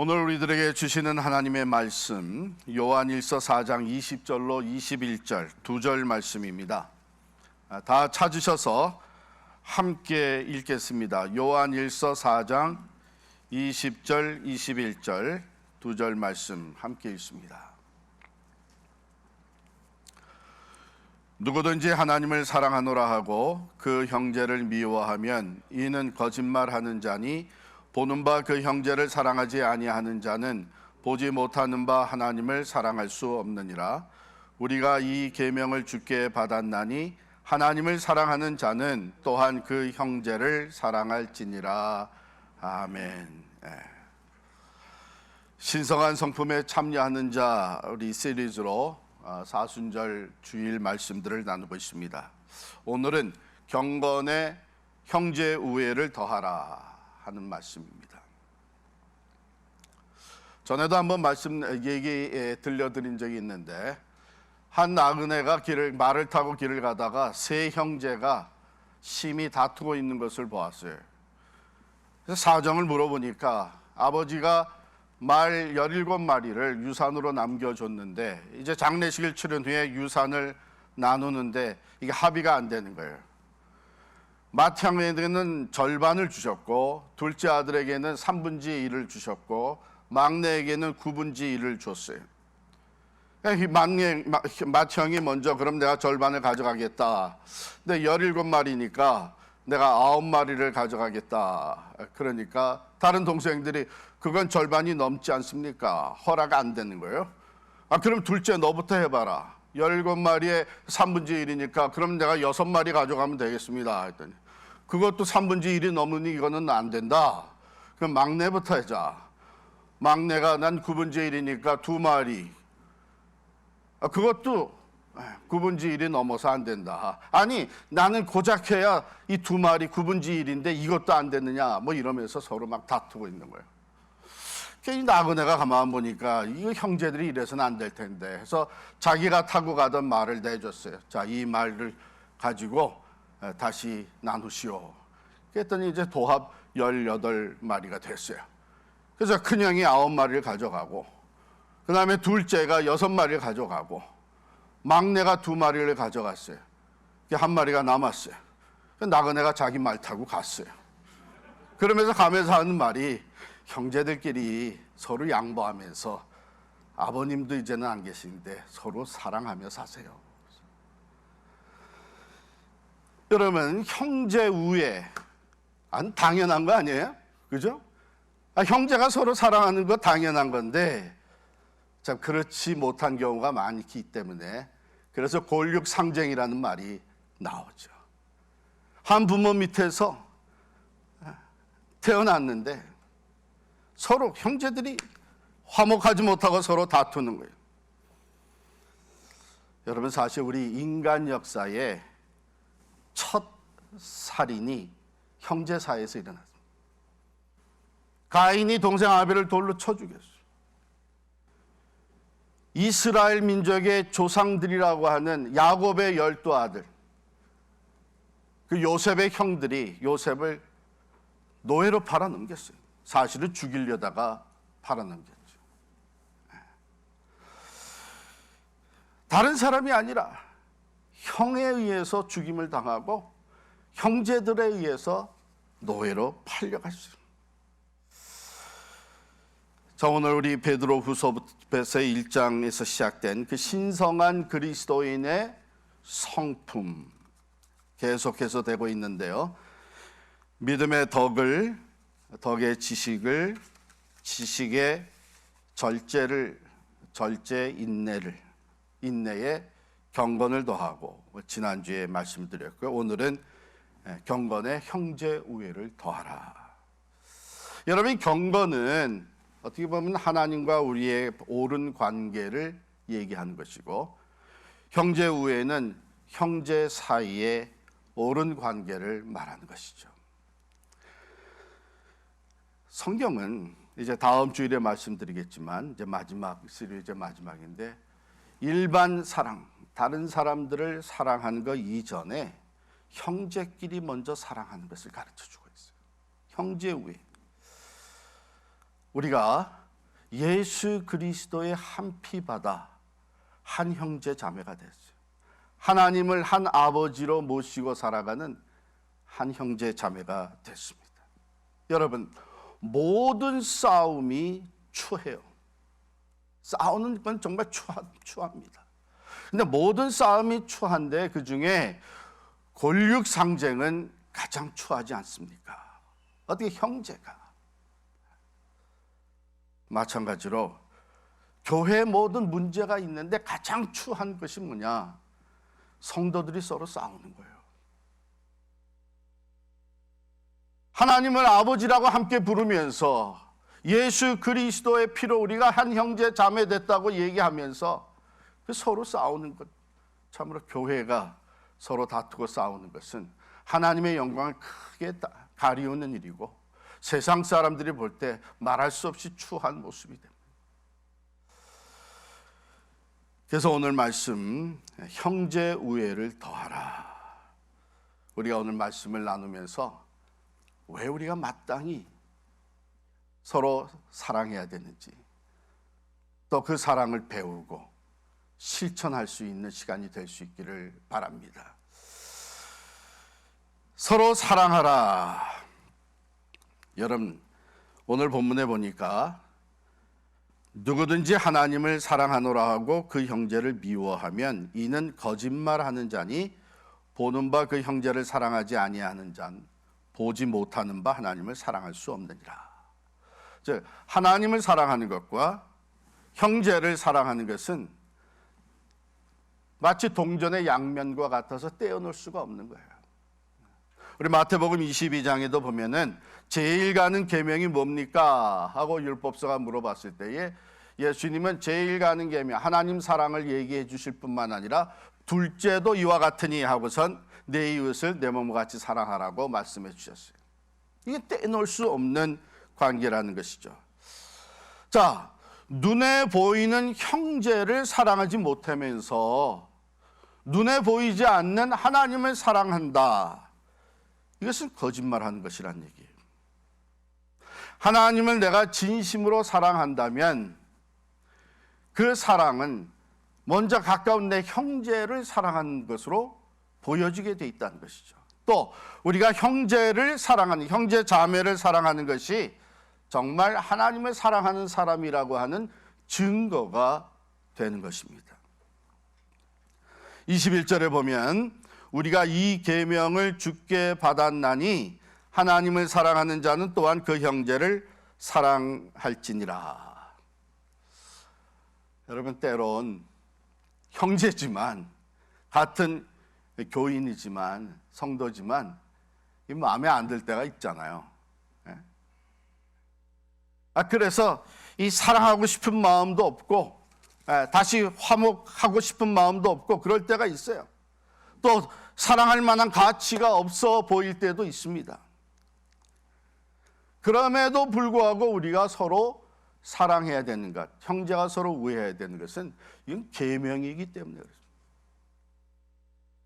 오늘 우리들에게 주시는 하나님의 말씀 요한일서 4장 20절로 21절 두 절 말씀입니다. 다 찾으셔서 함께 읽겠습니다. 요한일서 4장 20절 21절 두 절 말씀 함께 읽습니다. 누구든지 하나님을 사랑하노라 하고 그 형제를 미워하면 이는 거짓말하는 자니 보는 바 그 형제를 사랑하지 아니하는 자는 보지 못하는 바 하나님을 사랑할 수 없느니라. 우리가 이 계명을 주께 받았나니 하나님을 사랑하는 자는 또한 그 형제를 사랑할지니라. 아멘. 신성한 성품에 참여하는 자 우리 시리즈로 사순절 주일 말씀들을 나누고 있습니다. 오늘은 경건의 형제 우애를 더하라 하는 말씀입니다. 전에도 한번 얘기 들려드린 적이 있는데 한 나그네가 말을 타고 길을 가다가 세 형제가 심히 다투고 있는 것을 보았어요. 그래서 사정을 물어보니까 아버지가 말 17마리를 유산으로 남겨줬는데 이제 장례식을 치른 후에 유산을 나누는데 이게 합의가 안 되는 거예요. 맏형에게는 절반을 주셨고 둘째 아들에게는 3분의 1을 주셨고 막내에게는 9분의 1을 줬어요. 맏형이 먼저 그럼 내가 절반을 가져가겠다. 근데 17마리니까 내가 9마리를 가져가겠다. 그러니까 다른 동생들이 그건 절반이 넘지 않습니까? 허락 안 되는 거예요. 그럼 둘째 너부터 해봐라. 17마리에 3분의 1이니까 그럼 내가 6마리 가져가면 되겠습니다. 했더니 그것도 3분의 1이 넘으니 이거는 안 된다. 그럼 막내부터 하자. 막내가 난 9분의 1이니까 2마리. 그것도 9분의 1이 넘어서 안 된다. 아니 나는 고작 해야 이 2마리 9분의 1인데 이것도 안 되느냐 뭐 이러면서 서로 막 다투고 있는 거예요. 이 나그네가 가만 보니까 이거 형제들이 이래서는 안 될 텐데 해서 자기가 타고 가던 말을 내줬어요. 자, 이 말을 가지고 다시 나누시오. 그랬더니 이제 도합 18마리가 됐어요. 그래서 큰형이 9마리를 가져가고 그 다음에 둘째가 6마리를 가져가고 막내가 2마리를 가져갔어요. 한 마리가 남았어요. 나그네가 자기 말 타고 갔어요. 그러면서 가면서 하는 말이 형제들끼리 서로 양보하면서 아버님도 이제는 안 계시는데 서로 사랑하며 사세요. 여러분 형제 우애 당연한 거 아니에요? 그죠? 형제가 서로 사랑하는 거 당연한 건데 참 그렇지 못한 경우가 많기 때문에 그래서 골육상쟁이라는 말이 나오죠. 한 부모 밑에서 태어났는데 서로 형제들이 화목하지 못하고 서로 다투는 거예요. 여러분 사실 우리 인간 역사의 첫 살인이 형제 사이에서 일어났습니다. 가인이 동생 아벨을 돌로 쳐 죽였어요. 이스라엘 민족의 조상들이라고 하는 야곱의 12아들 그 요셉의 형들이 요셉을 노예로 팔아넘겼어요. 사실은 죽이려다가 팔아넘겼죠. 다른 사람이 아니라 형에 의해서 죽임을 당하고 형제들에 의해서 노예로 팔려갔어요. 자, 오늘 우리 베드로후서 1장에서 시작된 그 신성한 그리스도인의 성품 계속해서 되고 있는데요. 믿음의 덕을, 덕의 지식을, 지식의 절제 인내를, 인내에 경건을 더하고 지난주에 말씀드렸고요. 오늘은 경건의 형제 우애를 더하라. 여러분 경건은 어떻게 보면 하나님과 우리의 옳은 관계를 얘기하는 것이고 형제 우애는 형제 사이의 옳은 관계를 말하는 것이죠. 성경은 이제 다음 주일에 말씀드리겠지만 이제 마지막 시리즈 마지막인데 일반 사랑, 다른 사람들을 사랑하는 것 이전에 형제끼리 먼저 사랑하는 것을 가르쳐 주고 있어요. 형제 우애. 우리가 예수 그리스도의 한 피 받아 한 형제 자매가 됐어요. 하나님을 한 아버지로 모시고 살아가는 한 형제 자매가 됐습니다. 여러분, 모든 싸움이 추해요. 싸우는 건 정말 추합니다. 근데 모든 싸움이 추한데 그 중에 권력 상쟁은 가장 추하지 않습니까? 어떻게 형제가. 마찬가지로 교회 모든 문제가 있는데 가장 추한 것이 뭐냐? 성도들이 서로 싸우는 거예요. 하나님을 아버지라고 함께 부르면서 예수 그리스도의 피로 우리가 한 형제 자매 됐다고 얘기하면서 서로 싸우는 것, 참으로 교회가 서로 다투고 싸우는 것은 하나님의 영광을 크게 가리우는 일이고 세상 사람들이 볼 때 말할 수 없이 추한 모습이 됩니다. 그래서 오늘 말씀, 형제 우애를 더하라. 우리가 오늘 말씀을 나누면서 왜 우리가 마땅히 서로 사랑해야 되는지, 또 그 사랑을 배우고 실천할 수 있는 시간이 될 수 있기를 바랍니다. 서로 사랑하라. 여러분, 오늘 본문에 보니까 누구든지 하나님을 사랑하노라 하고 그 형제를 미워하면 이는 거짓말하는 자니 보는 바 그 형제를 사랑하지 아니하는 자는 보지 못하는 바 하나님을 사랑할 수 없느니라. 즉 하나님을 사랑하는 것과 형제를 사랑하는 것은 마치 동전의 양면과 같아서 떼어놓을 수가 없는 거예요. 우리 마태복음 22장에도 보면은 제일 가는 계명이 뭡니까? 하고 율법서가 물어봤을 때에 예수님은 제일 가는 계명, 하나님 사랑을 얘기해 주실 뿐만 아니라 둘째도 이와 같으니 하고선 내 이웃을 내 몸과 같이 사랑하라고 말씀해 주셨어요. 이게 떼놓을 수 없는 관계라는 것이죠. 자, 눈에 보이는 형제를 사랑하지 못하면서 눈에 보이지 않는 하나님을 사랑한다. 이것은 거짓말하는 것이란 얘기예요. 하나님을 내가 진심으로 사랑한다면 그 사랑은 먼저 가까운 내 형제를 사랑하는 것으로 보여지게 돼 있다는 것이죠. 또 우리가 형제를 사랑하는, 형제 자매를 사랑하는 것이 정말 하나님을 사랑하는 사람이라고 하는 증거가 되는 것입니다. 21절에 보면 우리가 이 계명을 주께 받았나니 하나님을 사랑하는 자는 또한 그 형제를 사랑할지니라. 여러분, 때론 형제지만 같은 교인이지만 성도지만 마음에 안 들 때가 있잖아요. 그래서 이 사랑하고 싶은 마음도 없고 다시 화목하고 싶은 마음도 없고 그럴 때가 있어요. 또 사랑할 만한 가치가 없어 보일 때도 있습니다. 그럼에도 불구하고 우리가 서로 사랑해야 되는 것, 형제가 서로 우애해야 되는 것은 이건 계명이기 때문에 그렇습니다.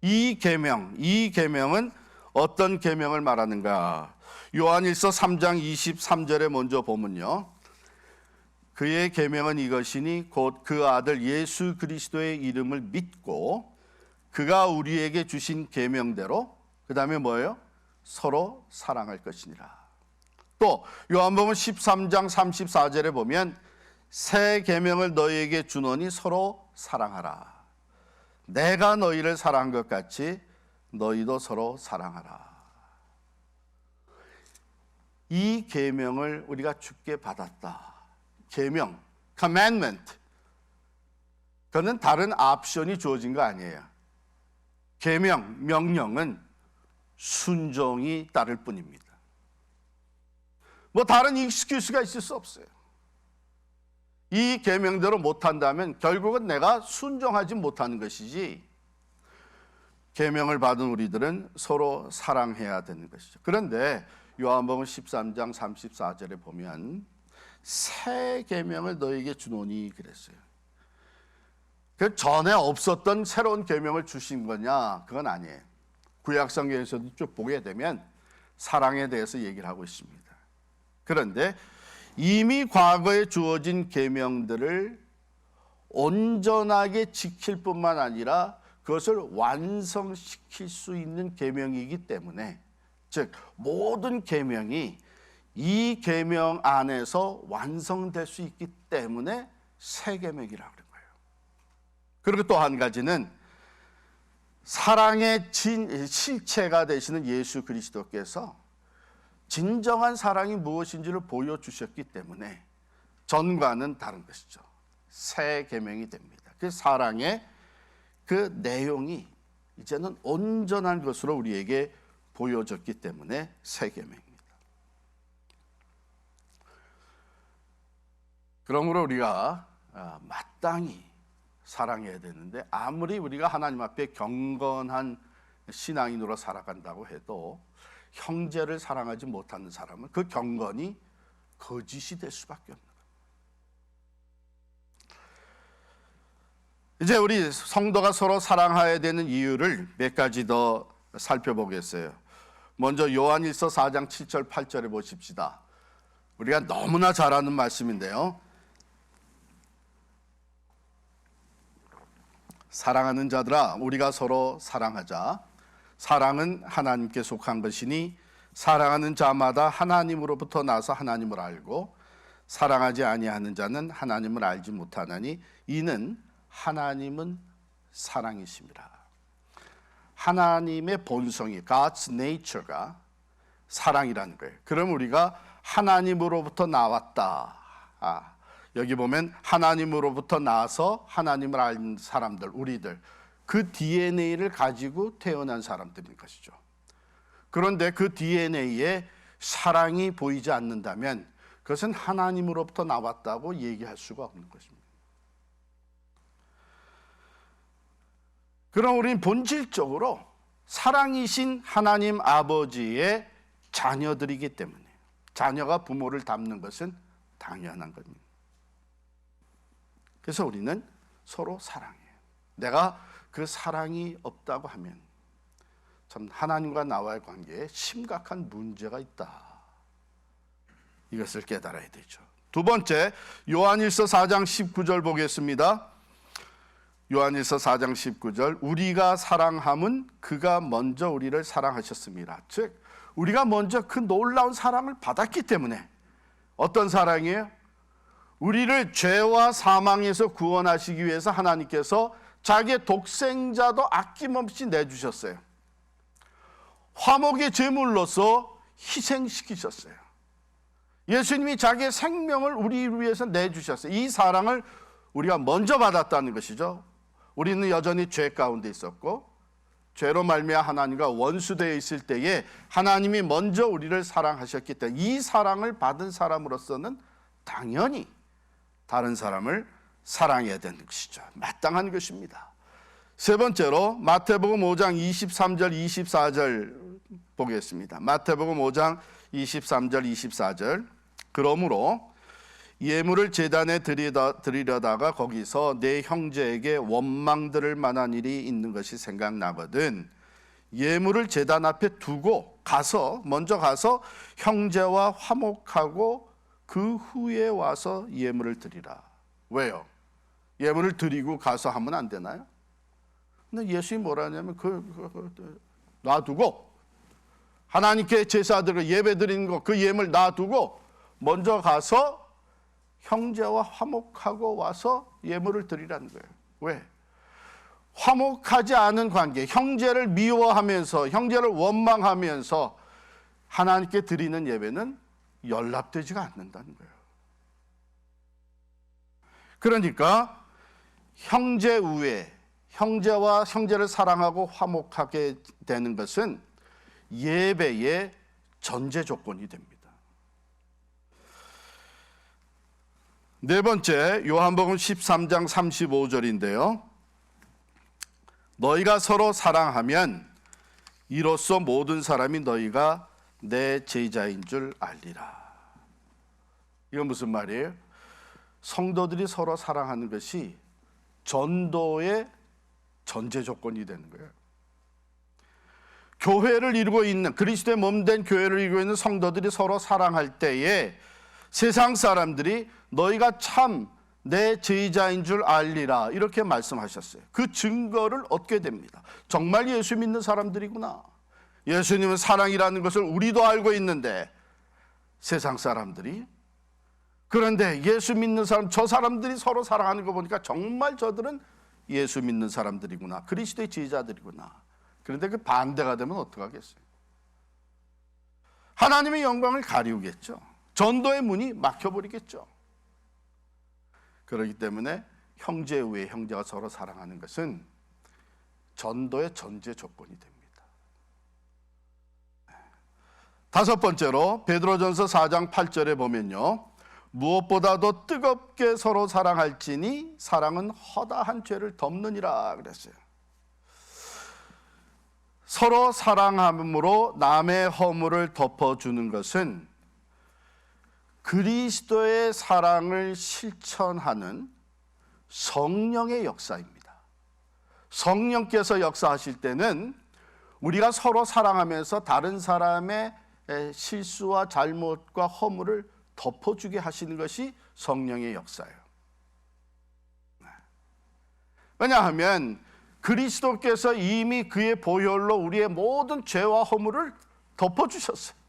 이 계명은 어떤 계명을 말하는가? 요한일서 3장 23절에 먼저 보면요. 그의 계명은 이것이니 곧 그 아들 예수 그리스도의 이름을 믿고 그가 우리에게 주신 계명대로 그 다음에 뭐예요? 서로 사랑할 것이니라. 또 요한복음 13장 34절에 보면 새 계명을 너희에게 주노니 서로 사랑하라. 내가 너희를 사랑한 것 같이 너희도 서로 사랑하라. 이 계명을 우리가 주께 받았다. 계명, commandment. 그거는 다른 옵션이 주어진 거 아니에요. 계명, 명령은 순종이 따를 뿐입니다. 뭐 다른 익스큐스가 있을 수 없어요. 이 계명대로 못한다면 결국은 내가 순종하지 못하는 것이지, 계명을 받은 우리들은 서로 사랑해야 되는 것이죠. 그런데 요한복음 13장 34절에 보면 새 계명을 너에게 주노니 그랬어요. 그 전에 없었던 새로운 계명을 주신 거냐? 그건 아니에요. 구약성경에서도 쭉 보게 되면 사랑에 대해서 얘기를 하고 있습니다. 그런데 이미 과거에 주어진 계명들을 온전하게 지킬 뿐만 아니라 그것을 완성시킬 수 있는 계명이기 때문에, 즉 모든 계명이 이 계명 안에서 완성될 수 있기 때문에 새 계명이라고 그런 거예요. 그리고 또 한 가지는 사랑의 실체가 되시는 예수 그리스도께서 진정한 사랑이 무엇인지를 보여주셨기 때문에 전과는 다른 것이죠. 새 계명이 됩니다. 그 사랑의 그 내용이 이제는 온전한 것으로 우리에게 보여졌기 때문에 새 계명입니다. 그러므로 우리가 마땅히 사랑해야 되는데, 아무리 우리가 하나님 앞에 경건한 신앙인으로 살아간다고 해도 형제를 사랑하지 못하는 사람은 그 경건이 거짓이 될 수밖에 없는 거예요. 이제 우리 성도가 서로 사랑해야 되는 이유를 몇 가지 더 살펴보겠어요. 먼저 요한일서 4장 7절 8절에 보십시다. 우리가 너무나 잘 아는 말씀인데요. 사랑하는 자들아, 우리가 서로 사랑하자. 사랑은 하나님께 속한 것이니 사랑하는 자마다 하나님으로부터 나서 하나님을 알고 사랑하지 아니하는 자는 하나님을 알지 못하나니 이는 하나님은 사랑이심이라. 하나님의 본성이, God's nature가 사랑이라는 거예요. 그럼 우리가 하나님으로부터 나왔다. 여기 보면 하나님으로부터 나와서 하나님을 아는 사람들, 우리들, 그 DNA를 가지고 태어난 사람들인 것이죠. 그런데 그 DNA에 사랑이 보이지 않는다면 그것은 하나님으로부터 나왔다고 얘기할 수가 없는 것입니다. 그럼 우리는 본질적으로 사랑이신 하나님 아버지의 자녀들이기 때문에 자녀가 부모를 닮는 것은 당연한 겁니다. 그래서 우리는 서로 사랑해요. 내가 그 사랑이 없다고 하면 참 하나님과 나와의 관계에 심각한 문제가 있다. 이것을 깨달아야 되죠. 두 번째, 요한일서 4장 19절 보겠습니다. 요한일서 4장 19절, 우리가 사랑함은 그가 먼저 우리를 사랑하셨습니다. 즉 우리가 먼저 그 놀라운 사랑을 받았기 때문에. 어떤 사랑이에요? 우리를 죄와 사망에서 구원하시기 위해서 하나님께서 자기의 독생자도 아낌없이 내주셨어요. 화목의 제물로서 희생시키셨어요. 예수님이 자기의 생명을 우리를 위해서 내주셨어요. 이 사랑을 우리가 먼저 받았다는 것이죠. 우리는 여전히 죄 가운데 있었고 죄로 말미암아 하나님과 원수되어 있을 때에 하나님이 먼저 우리를 사랑하셨기 때문에 이 사랑을 받은 사람으로서는 당연히 다른 사람을 사랑해야 되는 것이죠. 마땅한 것입니다. 세 번째로 마태복음 5장 23절 24절 보겠습니다. 마태복음 5장 23절 24절, 그러므로 예물을 제단에 드리려다가 거기서 내 형제에게 원망들을 만한 일이 있는 것이 생각나거든 예물을 제단 앞에 두고 먼저 가서 형제와 화목하고 그 후에 와서 예물을 드리라. 왜요? 예물을 드리고 가서 하면 안 되나요? 근데 예수님이 뭐라 하냐면 놔두고 하나님께 제사드리고 예배 드리는 거, 그 예물 놔두고 먼저 가서 형제와 화목하고 와서 예물을 드리라는 거예요. 왜? 화목하지 않은 관계, 형제를 미워하면서 형제를 원망하면서 하나님께 드리는 예배는 연락되지가 않는다는 거예요. 그러니까 형제 우애, 형제와 형제를 사랑하고 화목하게 되는 것은 예배의 전제 조건이 됩니다. 네 번째, 요한복음 13장 35절인데요. 너희가 서로 사랑하면 이로써 모든 사람이 너희가 내 제자인 줄 알리라. 이건 무슨 말이에요? 성도들이 서로 사랑하는 것이 전도의 전제 조건이 되는 거예요. 교회를 이루고 있는, 그리스도의 몸된 교회를 이루고 있는 성도들이 서로 사랑할 때에 세상 사람들이 너희가 참 내 제자인 줄 알리라 이렇게 말씀하셨어요. 그 증거를 얻게 됩니다. 정말 예수 믿는 사람들이구나. 예수님은 사랑이라는 것을 우리도 알고 있는데 세상 사람들이, 그런데 예수 믿는 사람, 저 사람들이 서로 사랑하는 거 보니까 정말 저들은 예수 믿는 사람들이구나, 그리스도의 제자들이구나. 그런데 그 반대가 되면 어떡하겠어요? 하나님의 영광을 가리우겠죠. 전도의 문이 막혀버리겠죠. 그렇기 때문에 형제 외에 형제가 서로 사랑하는 것은 전도의 전제 조건이 됩니다. 다섯 번째로 베드로전서 4장 8절에 보면요, 무엇보다도 뜨겁게 서로 사랑할지니 사랑은 허다한 죄를 덮느니라 그랬어요. 서로 사랑함으로 남의 허물을 덮어주는 것은 그리스도의 사랑을 실천하는 성령의 역사입니다. 성령께서 역사하실 때는 우리가 서로 사랑하면서 다른 사람의 실수와 잘못과 허물을 덮어주게 하시는 것이 성령의 역사예요. 왜냐하면 그리스도께서 이미 그의 보혈로 우리의 모든 죄와 허물을 덮어주셨어요.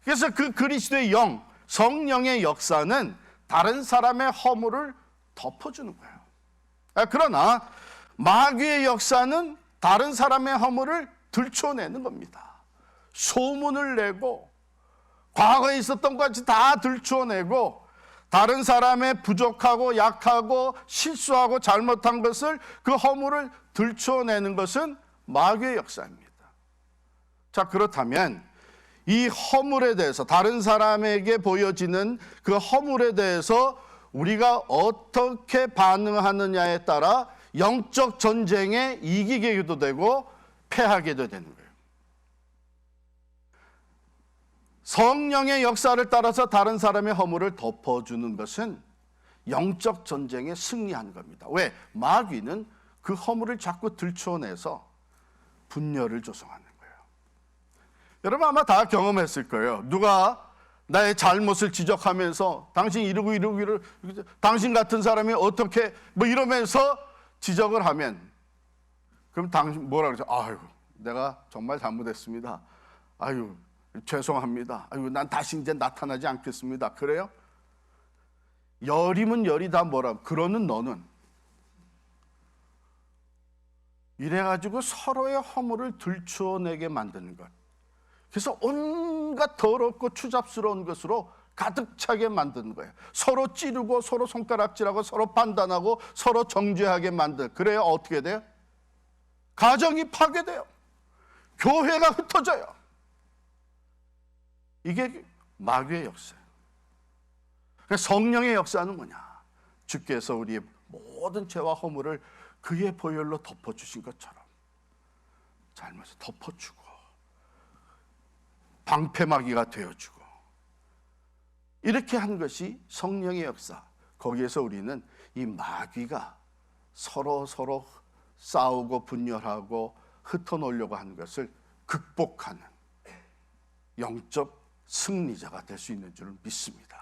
그래서 그 그리스도의 영, 성령의 역사는 다른 사람의 허물을 덮어주는 거예요. 그러나 마귀의 역사는 다른 사람의 허물을 들춰내는 겁니다. 소문을 내고 과거에 있었던 것 같이 다 들춰내고 다른 사람의 부족하고 약하고 실수하고 잘못한 것을, 그 허물을 들춰내는 것은 마귀의 역사입니다. 자, 그렇다면 이 허물에 대해서, 다른 사람에게 보여지는 그 허물에 대해서 우리가 어떻게 반응하느냐에 따라 영적 전쟁에 이기게도 되고 패하게도 되는 거예요. 성령의 역사를 따라서 다른 사람의 허물을 덮어주는 것은 영적 전쟁에 승리하는 겁니다. 왜? 마귀는 그 허물을 자꾸 들춰내서 분열을 조성하는 거예요. 여러분 아마 다 경험했을 거예요. 누가 나의 잘못을 지적하면서 당신 이러고 당신 같은 사람이 어떻게 뭐 이러면서 지적을 하면, 그럼 당신 뭐라 그러죠? 아유, 내가 정말 잘못했습니다. 아유, 죄송합니다. 아유, 난 다시 이제 나타나지 않겠습니다. 그래요? 열이면 열이 다 뭐라, 그러는 너는. 이래가지고 서로의 허물을 들추어내게 만드는 것. 그래서 온갖 더럽고 추잡스러운 것으로 가득 차게 만드는 거예요. 서로 찌르고 서로 손가락질하고 서로 판단하고 서로 정죄하게 만들. 그래야 어떻게 돼요? 가정이 파괴돼요. 교회가 흩어져요. 이게 마귀의 역사예요. 성령의 역사는 뭐냐? 주께서 우리의 모든 죄와 허물을 그의 보혈로 덮어주신 것처럼 잘못을 덮어주고 방패막이가 되어주고, 이렇게 한 것이 성령의 역사. 거기에서 우리는 이 마귀가 서로 싸우고 분열하고 흩어놓으려고 하는 것을 극복하는 영적 승리자가 될 수 있는 줄 믿습니다.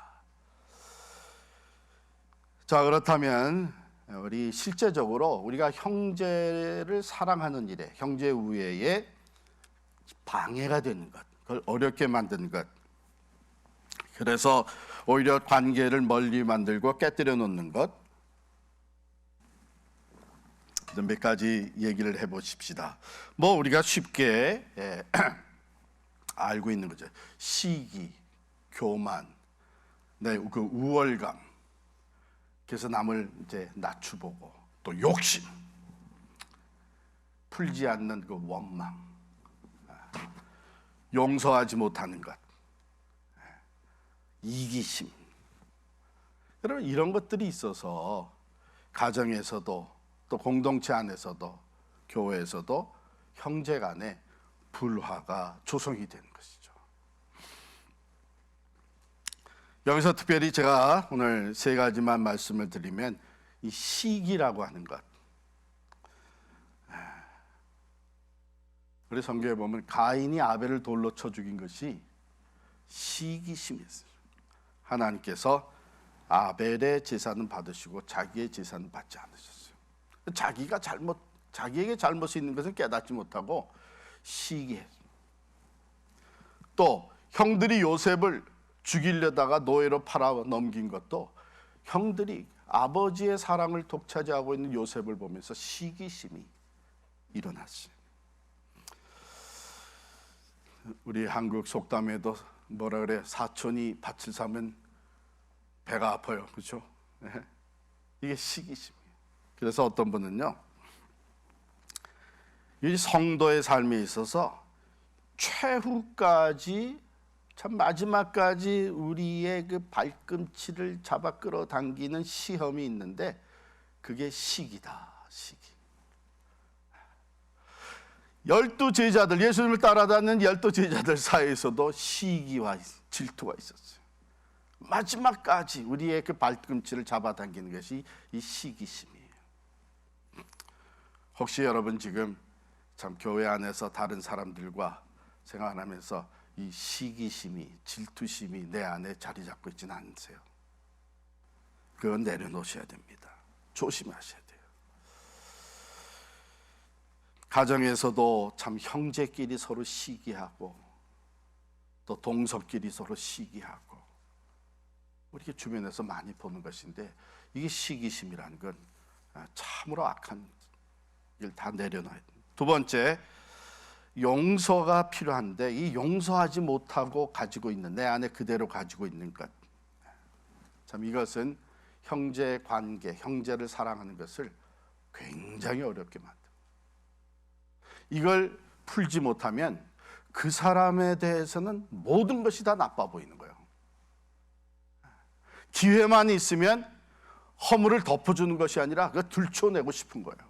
자, 그렇다면 우리 실제적으로 우리가 형제를 사랑하는 일에, 형제 우애에 방해가 되는 것, 그걸 어렵게 만드는 것, 그래서 오히려 관계를 멀리 만들고 깨뜨려 놓는 것, 몇 가지 얘기를 해보십시다. 뭐 우리가 쉽게 알고 있는 거죠. 시기, 교만, 그 우월감, 그래서 남을 이제 낮추보고, 또 욕심, 풀지 않는 그 원망, 용서하지 못하는 것, 이기심. 여러분 이런 것들이 있어서 가정에서도 또 공동체 안에서도 교회에서도 형제 간에 불화가 조성이 되는 것이죠. 여기서 특별히 제가 오늘 세 가지만 말씀을 드리면, 이 시기라고 하는 것, 우리 성경에 보면 가인이 아벨을 돌로 쳐 죽인 것이 시기심이 있어요. 하나님께서 아벨의 제사는 받으시고 자기의 제사는 받지 않으셨어요. 자기에게 잘못이 있는 것은 깨닫지 못하고 시기했어요. 또 형들이 요셉을 죽이려다가 노예로 팔아 넘긴 것도 형들이 아버지의 사랑을 독차지하고 있는 요셉을 보면서 시기심이 일어났어요. 우리 한국 속담에도 뭐라 그래? 사촌이 밭을 사면 배가 아파요. 그렇죠? 이게 시기심이에요. 그래서 어떤 분은요, 이 성도의 삶에 있어서 최후까지, 참 마지막까지 우리의 그 발꿈치를 잡아 끌어당기는 시험이 있는데 그게 시기다. 시기. 12제자들, 예수님을 따라다니는 12제자들 사이에서도 시기와 질투가 있었어요. 마지막까지 우리의 그 발꿈치를 잡아당기는 것이 이 시기심이에요. 혹시 여러분 지금 참 교회 안에서 다른 사람들과 생활하면서 이 시기심이, 질투심이 내 안에 자리 잡고 있지는 않으세요? 그건 내려놓으셔야 됩니다. 조심하셔야 돼요. 가정에서도 참 형제끼리 서로 시기하고 또 동서끼리 서로 시기하고 우리 주변에서 많이 보는 것인데 이게 시기심이라는 건 참으로 악한 일 다 내려놔야 돼요. 두 번째, 용서가 필요한데 이 용서하지 못하고 가지고 있는, 내 안에 그대로 가지고 있는 것, 참 이것은 형제 관계, 형제를 사랑하는 것을 굉장히 어렵게 만듭니다. 이걸 풀지 못하면 그 사람에 대해서는 모든 것이 다 나빠 보이는 거예요. 기회만 있으면 허물을 덮어주는 것이 아니라 그걸 들춰내고 싶은 거예요.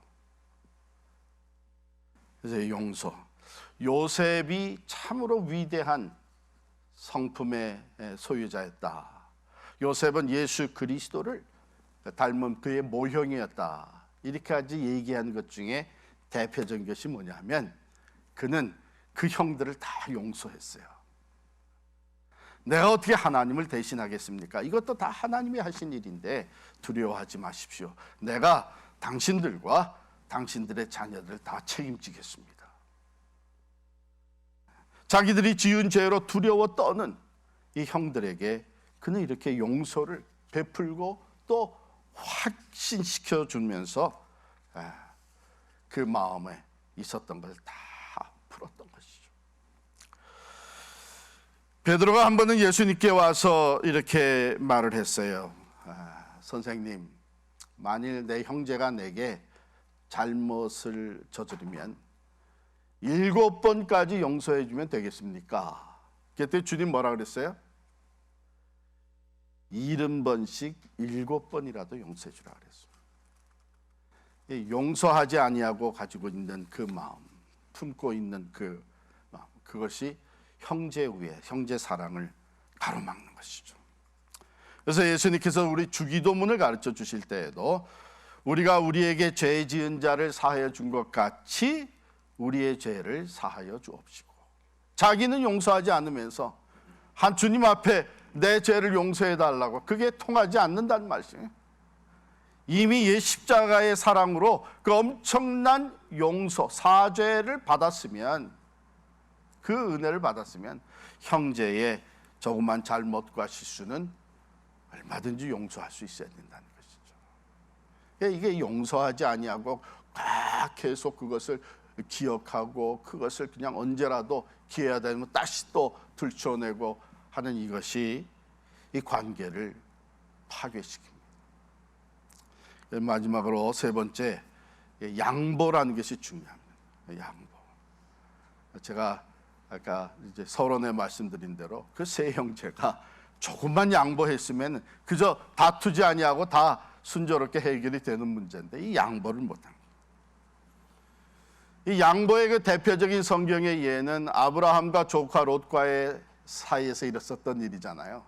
그래서 용서, 요셉이 참으로 위대한 성품의 소유자였다. 요셉은 예수 그리스도를 닮은 그의 모형이었다. 이렇게까지 얘기하는 것 중에 대표적인 것이 뭐냐면 그는 그 형들을 다 용서했어요. 내가 어떻게 하나님을 대신하겠습니까? 이것도 다 하나님이 하신 일인데 두려워하지 마십시오. 내가 당신들과 당신들의 자녀들을 다 책임지겠습니다. 자기들이 지은 죄로 두려워 떠는 이 형들에게 그는 이렇게 용서를 베풀고 또 확신시켜 주면서 그 마음에 있었던 것을 다 풀었던 것이죠. 베드로가 한 번은 예수님께 와서 이렇게 말을 했어요. 선생님, 만일 내 형제가 내게 잘못을 저지르면 7번까지 용서해 주면 되겠습니까? 그때 주님 뭐라 그랬어요? 70번씩 7번이라도 용서해 주라 그랬어요. 용서하지 아니하고 가지고 있는 그 마음, 품고 있는 그 마음, 그것이 형제 위에 형제 사랑을 가로막는 것이죠. 그래서 예수님께서 우리 주기도문을 가르쳐 주실 때에도 우리가 우리에게 죄 지은 자를 사하여 준 것 같이 우리의 죄를 사하여 주옵시고, 자기는 용서하지 않으면서 한 주님 앞에 내 죄를 용서해 달라고, 그게 통하지 않는다는 말씀이에요. 이미 예 십자가의 사랑으로 그 엄청난 용서, 사죄를 받았으면, 그 은혜를 받았으면 형제의 조그만 잘못과 실수는 얼마든지 용서할 수 있어야 된다는 것이죠. 이게 용서하지 아니하고 계속 그것을 기억하고 그것을 그냥 언제라도 기회가 되면 다시 또 들춰내고 하는 이것이 이 관계를 파괴시킵니다. 마지막으로 세 번째, 양보라는 것이 중요합니다. 양보. 제가 아까 이제 서론에 말씀드린 대로 그 세 형제가 조금만 양보했으면 그저 다투지 아니하고 다 순조롭게 해결이 되는 문제인데 이 양보를 못합니다. 이 양보의 그 대표적인 성경의 예는 아브라함과 조카 롯과의 사이에서 일었었던 일이잖아요.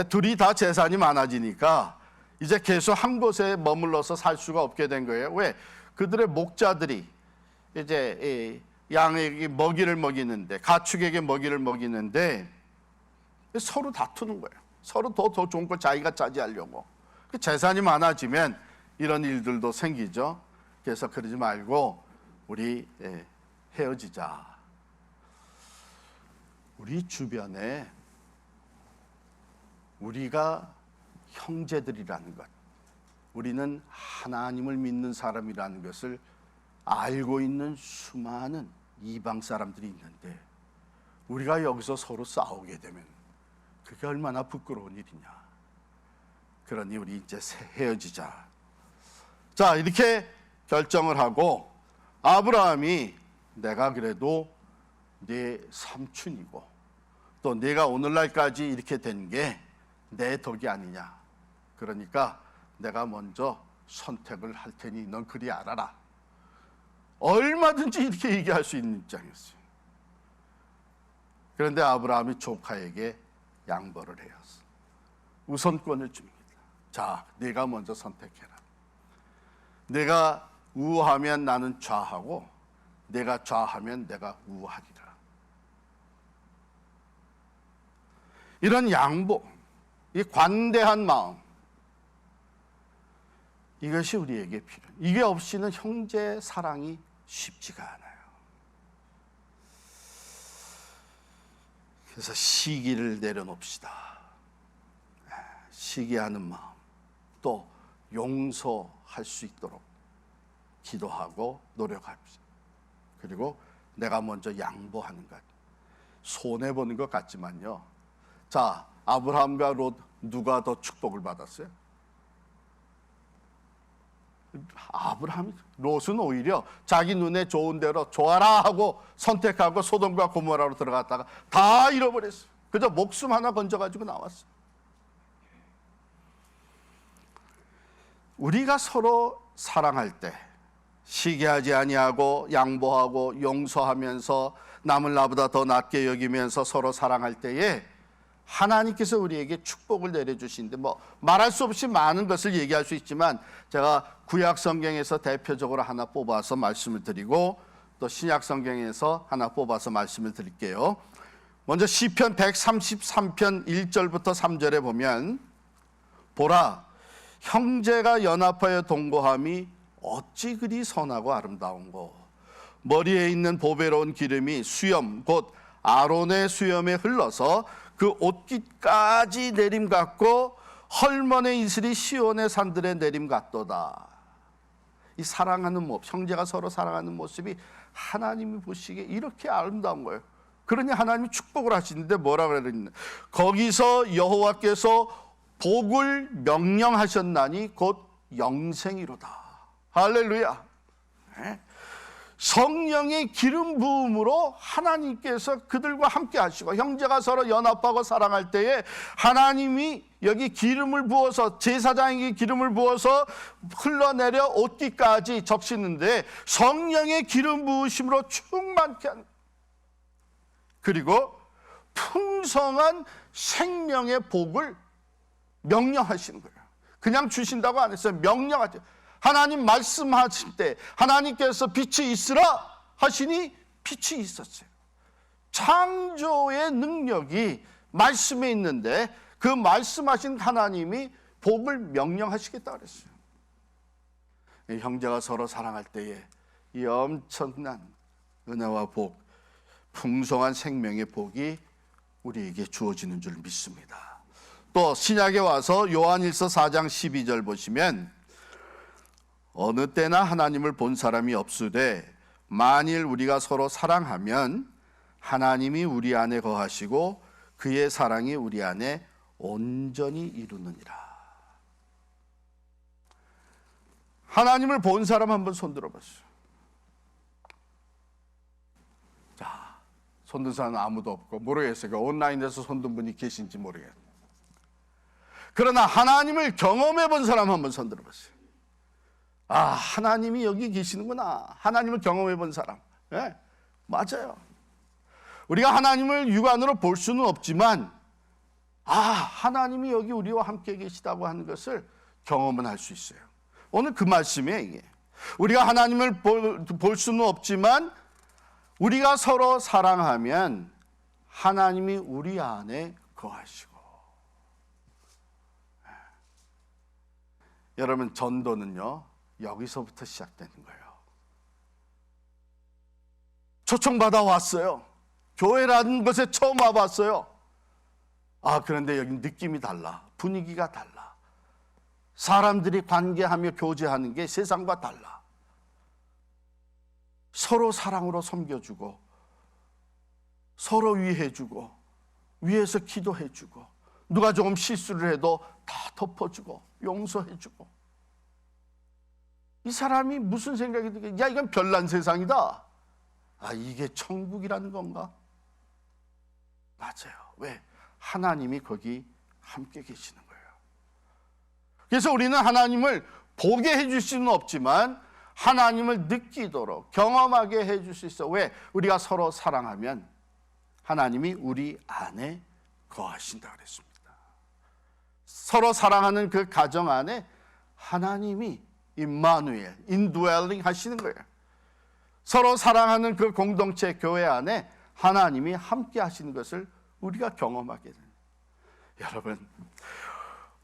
둘이 다 재산이 많아지니까 이제 계속 한 곳에 머물러서 살 수가 없게 된 거예요. 왜? 그들의 목자들이 이제 양에게 먹이를 먹이는데, 가축에게 먹이를 먹이는데 서로 다투는 거예요. 서로 더 좋은 걸 자기가 차지하려고. 재산이 많아지면 이런 일들도 생기죠. 그래서 그러지 말고 우리 헤어지자. 우리 주변에 우리가 형제들이라는 것, 우리는 하나님을 믿는 사람이라는 것을 알고 있는 수많은 이방 사람들이 있는데 우리가 여기서 서로 싸우게 되면 그게 얼마나 부끄러운 일이냐. 그러니 우리 이제 헤어지자. 자, 이렇게 결정을 하고 아브라함이 내가 그래도 네 삼촌이고 또 내가 오늘날까지 이렇게 된 게 내 덕이 아니냐. 그러니까 내가 먼저 선택을 할 테니 넌 그리 알아라. 얼마든지 이렇게 얘기할 수 있는 입장이었어요. 그런데 아브라함이 조카에게 양보를 해요. 우선권을 줍니다. 자, 네가 먼저 선택해라. 내가 우하면 나는 좌하고 내가 좌하면 내가 우하리라. 이런 양보, 이 관대한 마음, 이것이 우리에게 필요해요. 이게 없이는 형제 사랑이 쉽지가 않아요. 그래서 시기를 내려놓읍시다. 시기하는 마음, 또 용서할 수 있도록 기도하고 노력합시다. 그리고 내가 먼저 양보하는 것, 손해보는 것 같지만요. 자, 아브라함과 롯 누가 더 축복을 받았어요? 아브라함이. 롯은 오히려 자기 눈에 좋은 대로 좋아라 하고 선택하고 소돔과 고모라로 들어갔다가 다 잃어버렸어요. 그저 목숨 하나 건져가지고 나왔어요. 우리가 서로 사랑할 때 시기하지 아니하고 양보하고 용서하면서 남을 나보다 더 낫게 여기면서 서로 사랑할 때에 하나님께서 우리에게 축복을 내려주시는데 말할 수 없이 많은 것을 얘기할 수 있지만 제가 구약 성경에서 대표적으로 하나 뽑아서 말씀을 드리고 또 신약 성경에서 하나 뽑아서 말씀을 드릴게요. 먼저 시편 133편 1절부터 3절에 보면 보라, 형제가 연합하여 동거함이 어찌 그리 선하고 아름다운고, 머리에 있는 보배로운 기름이 수염 곧 아론의 수염에 흘러서 그 옷깃까지 내림 같고 헐먼의 이슬이 시온의 산들의 내림 같도다. 이 사랑하는 모습, 형제가 서로 사랑하는 모습이 하나님이 보시기에 이렇게 아름다운 거예요. 그러니 하나님이 축복을 하시는데 뭐라 그랬냐, 거기서 여호와께서 복을 명령하셨나니 곧 영생이로다. 할렐루야. 성령의 기름 부음으로 하나님께서 그들과 함께 하시고 형제가 서로 연합하고 사랑할 때에 하나님이 여기 기름을 부어서 제사장에게 기름을 부어서 흘러내려 옷깃까지 적시는데 성령의 기름 부으심으로 충만케 하는, 그리고 풍성한 생명의 복을 명령하시는 거예요. 그냥 주신다고 안 했어요. 명령하죠. 하나님 말씀하실 때 하나님께서 빛이 있으라 하시니 빛이 있었어요. 창조의 능력이 말씀에 있는데 그 말씀하신 하나님이 복을 명령하시겠다 그랬어요. 형제가 서로 사랑할 때에 이 엄청난 은혜와 복, 풍성한 생명의 복이 우리에게 주어지는 줄 믿습니다. 또 신약에 와서 요한일서 4장 12절 보시면 어느 때나 하나님을 본 사람이 없으되 만일 우리가 서로 사랑하면 하나님이 우리 안에 거하시고 그의 사랑이 우리 안에 온전히 이루느니라. 하나님을 본 사람 한번 손 들어보세요. 자, 손든 사람은 아무도 없고 모르겠어요. 온라인에서 손든 분이 계신지 모르겠어요. 그러나 하나님을 경험해 본 사람 한번 손 들어보세요. 아, 하나님이 여기 계시는구나. 하나님을 경험해 본 사람. 네, 맞아요. 우리가 하나님을 육안으로 볼 수는 없지만 하나님이 여기 우리와 함께 계시다고 하는 것을 경험은 할 수 있어요. 오늘 그 말씀이에요. 이게 우리가 하나님을 볼 수는 없지만 우리가 서로 사랑하면 하나님이 우리 안에 거하시고. 여러분, 전도는요 여기서부터 시작되는 거예요. 초청받아 왔어요. 교회라는 곳에 처음 와봤어요. 그런데 여기 느낌이 달라. 분위기가 달라. 사람들이 관계하며 교제하는 게 세상과 달라. 서로 사랑으로 섬겨주고, 서로 위해주고, 위해서 기도해주고, 누가 조금 실수를 해도 다 덮어주고 용서해주고. 이 사람이 무슨 생각이 들게, 야 이건 별난 세상이다. 이게 천국이라는 건가? 맞아요. 왜? 하나님이 거기 함께 계시는 거예요. 그래서 우리는 하나님을 보게 해줄 수는 없지만 하나님을 느끼도록 경험하게 해줄 수 있어. 왜? 우리가 서로 사랑하면 하나님이 우리 안에 거하신다 그랬습니다. 서로 사랑하는 그 가정 안에 하나님이 임마누엘, 인드웰링 하시는 거예요. 서로 사랑하는 그 공동체 교회 안에 하나님이 함께 하시는 것을 우리가 경험하게 됩니다. 여러분,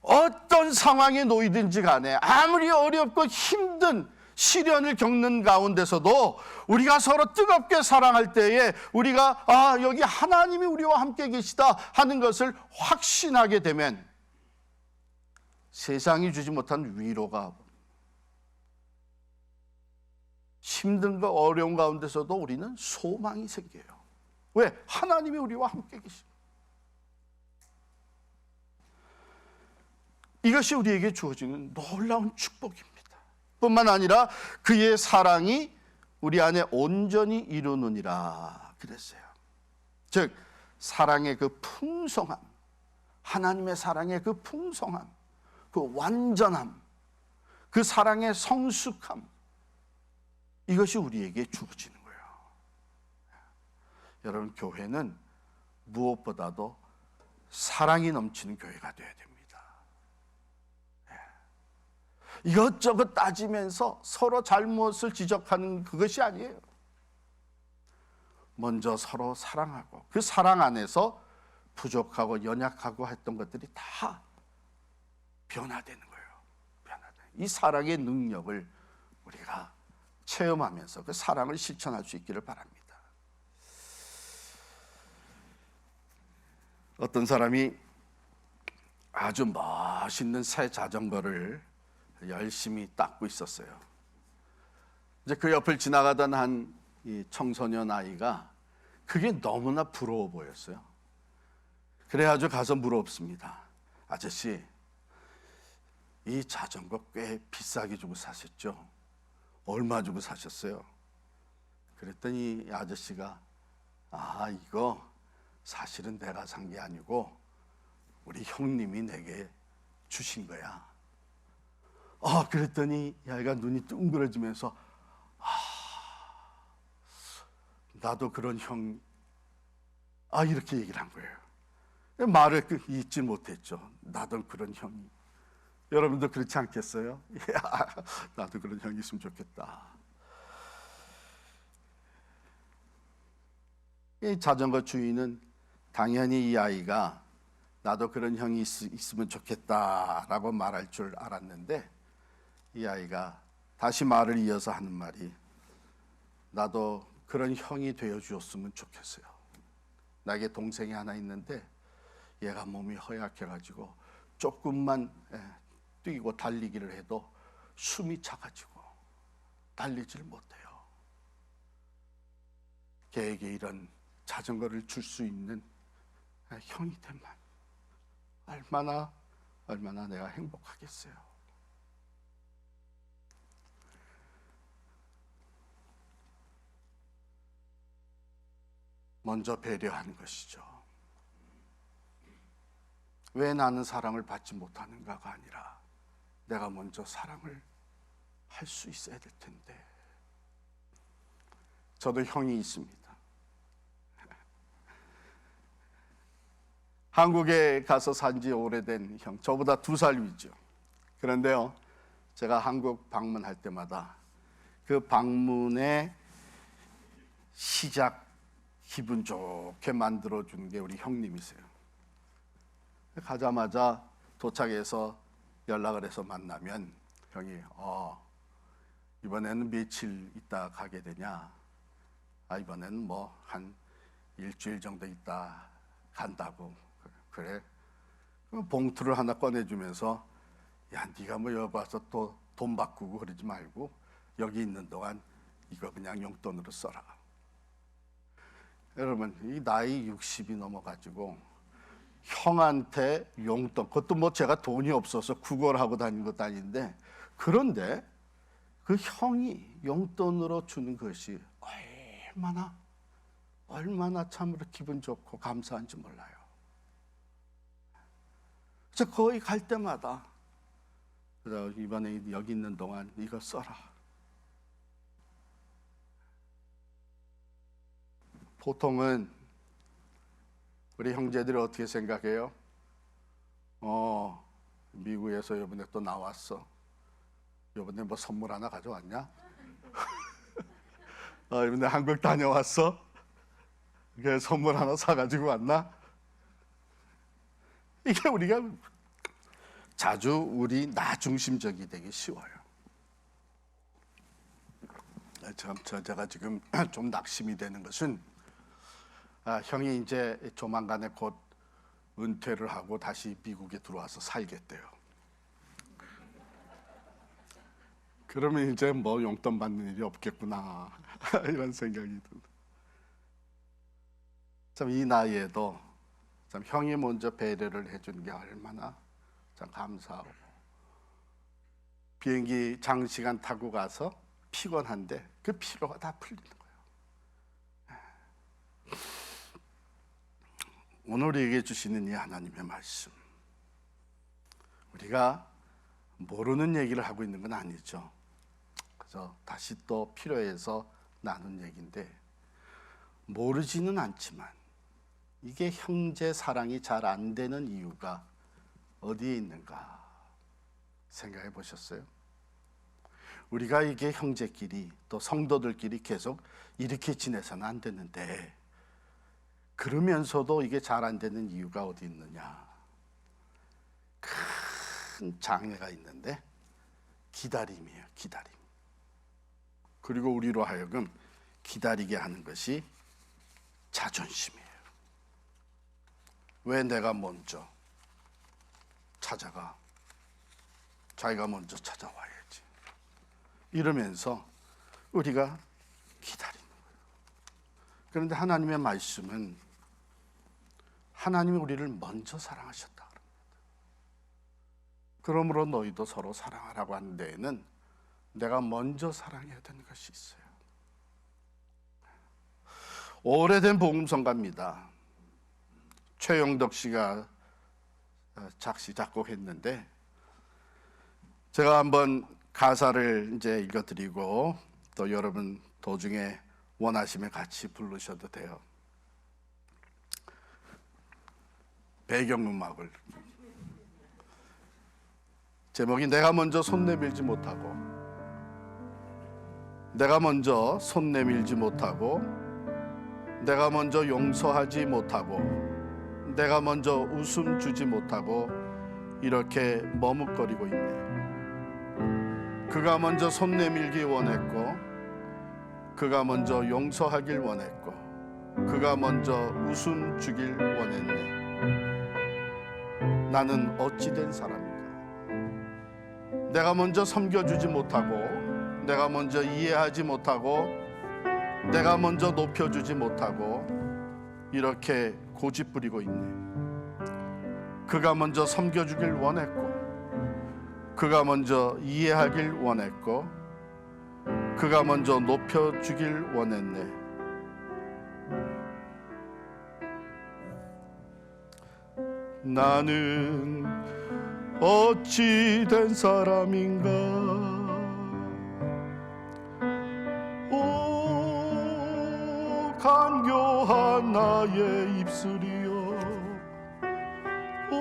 어떤 상황에 놓이든지 간에 아무리 어렵고 힘든 시련을 겪는 가운데서도 우리가 서로 뜨겁게 사랑할 때에 우리가 여기 하나님이 우리와 함께 계시다 하는 것을 확신하게 되면 세상이 주지 못한 위로가, 힘든 거 어려운 가운데서도 우리는 소망이 생겨요. 왜? 하나님이 우리와 함께 계십니다. 이것이 우리에게 주어지는 놀라운 축복입니다. 뿐만 아니라 그의 사랑이 우리 안에 온전히 이루느니라 그랬어요. 즉 사랑의 그 풍성함, 하나님의 사랑의 그 풍성함, 그 완전함, 그 사랑의 성숙함, 이것이 우리에게 주어지는 거예요. 여러분, 교회는 무엇보다도 사랑이 넘치는 교회가 되어야 됩니다. 이것저것 따지면서 서로 잘못을 지적하는 그것이 아니에요. 먼저 서로 사랑하고 그 사랑 안에서 부족하고 연약하고 했던 것들이 다 변화되는 거예요. 이 사랑의 능력을 우리가 체험하면서 그 사랑을 실천할 수 있기를 바랍니다. 어떤 사람이 아주 멋있는 새 자전거를 열심히 닦고 있었어요. 이제 그 옆을 지나가던 한 청소년 아이가 그게 너무나 부러워 보였어요. 그래가지고 가서 물어봅니다. 아저씨, 이 자전거 꽤 비싸게 주고 사셨죠? 얼마 주고 사셨어요? 그랬더니 아저씨가 이거 사실은 내가 산 게 아니고 우리 형님이 내게 주신 거야. 그랬더니 얘가 눈이 둥그러지면서 나도 그런 형, 이렇게 얘기를 한 거예요. 말을 잊지 못했죠. 나도 그런 형이. 여러분도 그렇지 않겠어요? 나도 그런 형이 있으면 좋겠다. 이 자전거 주인은 당연히 이 아이가 나도 그런 형이 있으면 좋겠다라고 말할 줄 알았는데, 이 아이가 다시 말을 이어서 하는 말이, 나도 그런 형이 되어 주었으면 좋겠어요. 나에게 동생이 하나 있는데 얘가 몸이 허약해가지고 조금만 뛰고 달리기를 해도 숨이 차가지고 달리질 못해요. 걔에게 이런 자전거를 줄 수 있는 형이 되면 얼마나 내가 행복하겠어요. 먼저 배려하는 것이죠. 왜 나는 사랑을 받지 못하는가가 아니라 내가 먼저 사랑을 할 수 있어야 될 텐데. 저도 형이 있습니다. 한국에 가서 산 지 오래된 형, 저보다 2살 위죠. 그런데요, 제가 한국 방문할 때마다 그 방문의 시작 기분 좋게 만들어주는 게 우리 형님이세요. 가자마자 도착해서 연락을 해서 만나면 형이 이번에는 며칠 있다 가게 되냐? 이번에는 뭐 한 일주일 정도 있다 간다고. 그래? 그럼 봉투를 하나 꺼내주면서 야, 네가 뭐 여기 와서 또 돈 바꾸고 그러지 말고 여기 있는 동안 이거 그냥 용돈으로 써라. 여러분, 이 나이 60이 넘어가지고 형한테 용돈, 그것도 뭐 제가 돈이 없어서 구걸 하고 다니는 것도 아닌데, 그런데 그 형이 용돈으로 주는 것이 얼마나 참으로 기분 좋고 감사한지 몰라요. 그래서 거기 갈 때마다 그래서 이번에 여기 있는 동안 이거 써라. 보통은 우리 형제들이 어떻게 생각해요? 미국에서 이번에 또 나왔어. 이번에 뭐 선물 하나 가져왔냐? 이번에 한국 다녀왔어? 그 선물 하나 사가지고 왔나? 이게 우리가 자주 우리 나 중심적이 되기 쉬워요. 제가 지금 좀 낙심이 되는 것은 형이 이제 조만간에 곧 은퇴를 하고 다시 미국에 들어와서 살겠대요. 그러면 이제 뭐 용돈 받는 일이 없겠구나 이런 생각이 듭니다. 참 이 나이에도 참 형이 먼저 배려를 해주는 게 얼마나 참 감사하고, 비행기 장시간 타고 가서 피곤한데 그 피로가 다 풀리는 거예요. 오늘 우리에게 주시는 이 하나님의 말씀, 우리가 모르는 얘기를 하고 있는 건 아니죠. 그래서 다시 또 필요해서 나눈 얘기인데, 모르지는 않지만 이게 형제 사랑이 잘 안 되는 이유가 어디에 있는가 생각해 보셨어요? 우리가 이게 형제끼리 또 성도들끼리 계속 이렇게 지내서는 안 되는데, 그러면서도 이게 잘 안 되는 이유가 어디 있느냐? 큰 장애가 있는데 기다림이에요. 기다림. 그리고 우리로 하여금 기다리게 하는 것이 자존심이에요. 왜 내가 먼저 찾아가? 자기가 먼저 찾아와야지. 이러면서 우리가 기다리는 거예요. 그런데 하나님의 말씀은 하나님이 우리를 먼저 사랑하셨다 그럽니다. 그러므로 너희도 서로 사랑하라고 하는 데에는 내가 먼저 사랑해야 되는 것이 있어요. 오래된 복음성가입니다. 최영덕 씨가 작시 작곡했는데, 제가 한번 가사를 이제 읽어드리고 또 여러분 도중에 원하시면 같이 부르셔도 돼요. 배경음악을. 제목이 내가 먼저 손 내밀지 못하고, 내가 먼저 손 내밀지 못하고, 내가 먼저 용서하지 못하고, 내가 먼저 웃음 주지 못하고 이렇게 머뭇거리고 있네. 그가 먼저 손 내밀기 원했고, 그가 먼저 용서하길 원했고, 그가 먼저 웃음 주길 원했네. 나는 어찌 된 사람인가? 내가 먼저 섬겨주지 못하고, 내가 먼저 이해하지 못하고, 내가 먼저 높여주지 못하고 이렇게 고집부리고 있네. 그가 먼저 섬겨주길 원했고, 그가 먼저 이해하길 원했고, 그가 먼저 높여주길 원했네. 나는 어찌 된 사람인가? 오, 간교한 나의 입술이여, 오,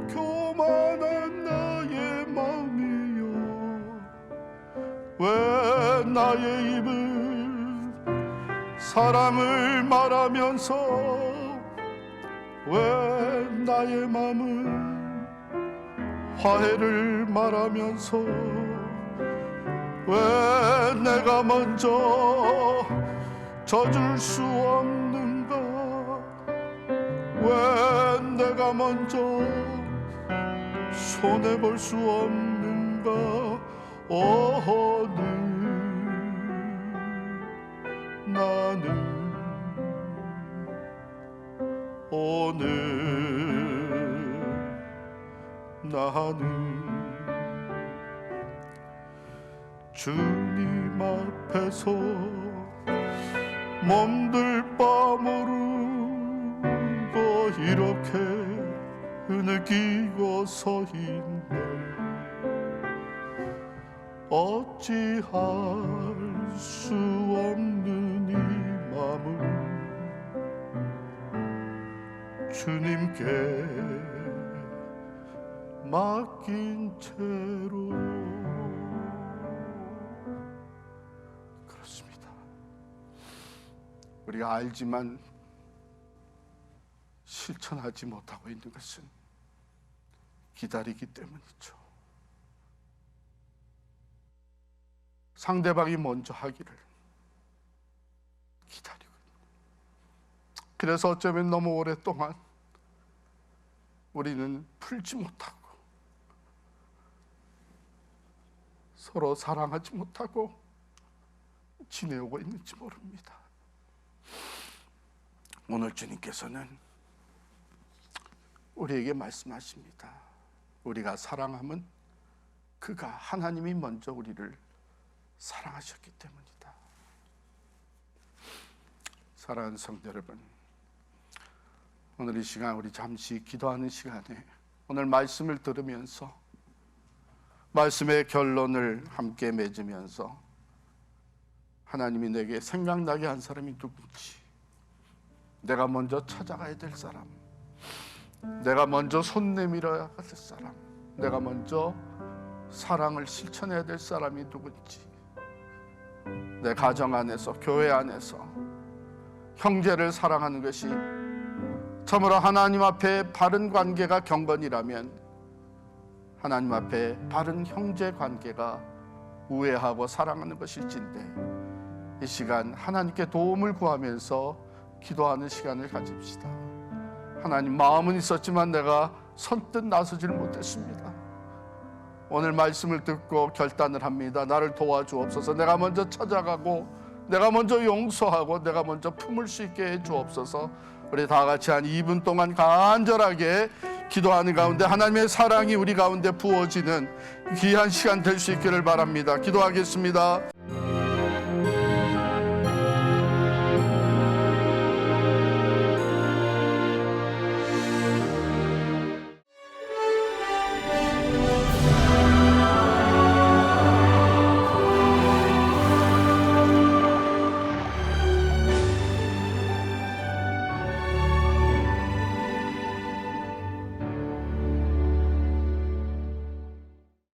교만한 나의 마음이여, 왜 나의 입은 사랑을 말하면서 왜 나의 맘은 화해를 말하면서 왜 내가 먼저 져줄 수 없는가? 왜 내가 먼저 손해볼 수 없는가? 오늘 나는 주님 앞에서 몸둘 바 모르고 이렇게 느끼고 서 있네. 어찌할 수 없는 이 맘을 주님께 맡긴 채로. 그렇습니다. 우리가 알지만 실천하지 못하고 있는 것은 기다리기 때문이죠. 상대방이 먼저 하기를 기다리고, 그래서 어쩌면 너무 오랫동안 우리는 풀지 못하고 서로 사랑하지 못하고 지내오고 있는지 모릅니다. 오늘 주님께서는 우리에게 말씀하십니다. 우리가 사랑함은 그가, 하나님이 먼저 우리를 사랑하셨기 때문이다. 사랑하는 성도 여러분, 오늘 이 시간 우리 잠시 기도하는 시간에 오늘 말씀을 들으면서 말씀의 결론을 함께 맺으면서 하나님이 내게 생각나게 한 사람이 누군지, 내가 먼저 찾아가야 될 사람, 내가 먼저 손 내밀어야 될 사람, 내가 먼저 사랑을 실천해야 될 사람이 누군지, 내 가정 안에서, 교회 안에서 형제를 사랑하는 것이 참으로 하나님 앞에 바른 관계가 경건이라면 하나님 앞에 바른 형제 관계가 우애하고 사랑하는 것일진데, 이 시간 하나님께 도움을 구하면서 기도하는 시간을 가집시다. 하나님, 마음은 있었지만 내가 선뜻 나서질 못했습니다. 오늘 말씀을 듣고 결단을 합니다. 나를 도와주옵소서. 내가 먼저 찾아가고, 내가 먼저 용서하고, 내가 먼저 품을 수 있게 해주옵소서. 우리 다 같이 한 2분 동안 간절하게 기도하는 가운데 하나님의 사랑이 우리 가운데 부어지는 귀한 시간 될 수 있기를 바랍니다. 기도하겠습니다.